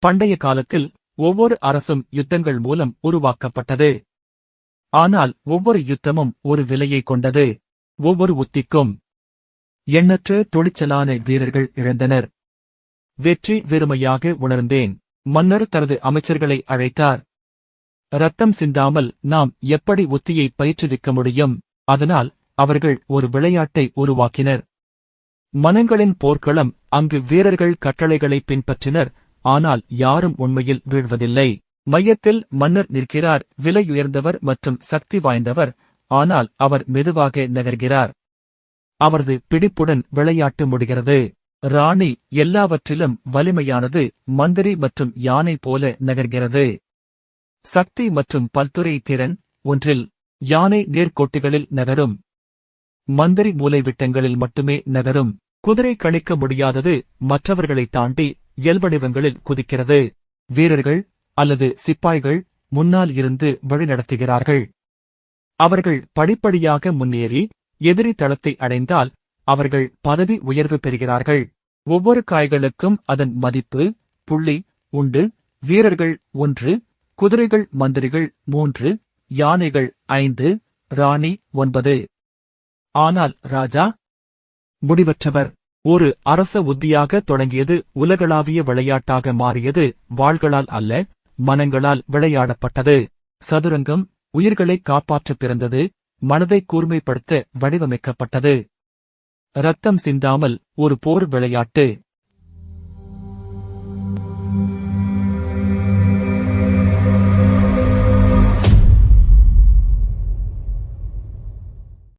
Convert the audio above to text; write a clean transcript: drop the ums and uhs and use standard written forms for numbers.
பண்டைய காலத்தில் ஒவ்வொரு அரசும் யுத்தங்கள் மூலம் உருவாக்கப்பட்டது. ஆனால் ஒவ்வொரு யுத்தமும் ஒரு விலையை கொண்டது. ஒவ்வொரு உத்திக்கும் எண்ணற்ற துணிச்சலான வீரர்கள் இழந்தனர். வெற்றி வெறுமையாக உணர்ந்தேன். மன்னர் தனது அமைச்சர்களை அழைத்தார். ரத்தம் சிந்தாமல் நாம் எப்படி உத்தியை பயிற்றுவிக்க முடியும்? அதனால் அவர்கள் ஒரு விளையாட்டை உருவாக்கினர். மனங்களின் போர்க்களம். அங்கு வீரர்கள் கட்டளைகளை பின்பற்றினர். ஆனால் யாரும் உண்மையில் வீழ்வதில்லை. மையத்தில் மன்னர் நிற்கிறார், விலையுயர்ந்தவர் மற்றும் சக்தி வாய்ந்தவர். ஆனால் அவர் மெதுவாக நகர்கிறார். அவரது பிடிப்புடன் விளையாட்டு முடிகிறது. ராணி எல்லாவற்றிலும் வலிமையானது. மந்திரி மற்றும் யானை போல நகர்கிறது. சக்தி மற்றும் பல்துறை திறன். ஒன்றில் யானை நேர்கோட்டுகளில் நகரும். மந்திரி மூலைவிட்டங்களில் மட்டுமே நகரும். குதிரை கணிக்க முடியாதது. மற்றவர்களை தாண்டி இயல்படிவங்களில் குதிக்கிறது. வீரர்கள் அல்லது சிப்பாய்கள் முன்னால் இருந்து வழிநடத்துகிறார்கள். அவர்கள் படிப்படியாக முன்னேறி எதிரி தளத்தை அடைந்தால் அவர்கள் பதவி உயர்வு பெறுகிறார்கள். ஒவ்வொரு காய்களுக்கும் அதன் மதிப்பு புள்ளி உண்டு. வீரர்கள் 1, குதிரைகள் மந்திரிகள் 3, யானைகள் 5, ராணி 9. ஆனால் ராஜா முடிவற்றவர். ஒரு அரச உத்தியாக தொடங்கியது உலகளாவிய விளையாட்டாக மாறியது. வாள்களால் அல்ல, மனங்களால் விளையாடப்பட்டது. சதுரங்கம் உயிர்களை காப்பாற்ற பிறந்தது. மனதை கூர்மைப்படுத்த வடிவமைக்கப்பட்டது. ரத்தம் சிந்தாமல் ஒரு போர் விளையாட்டு.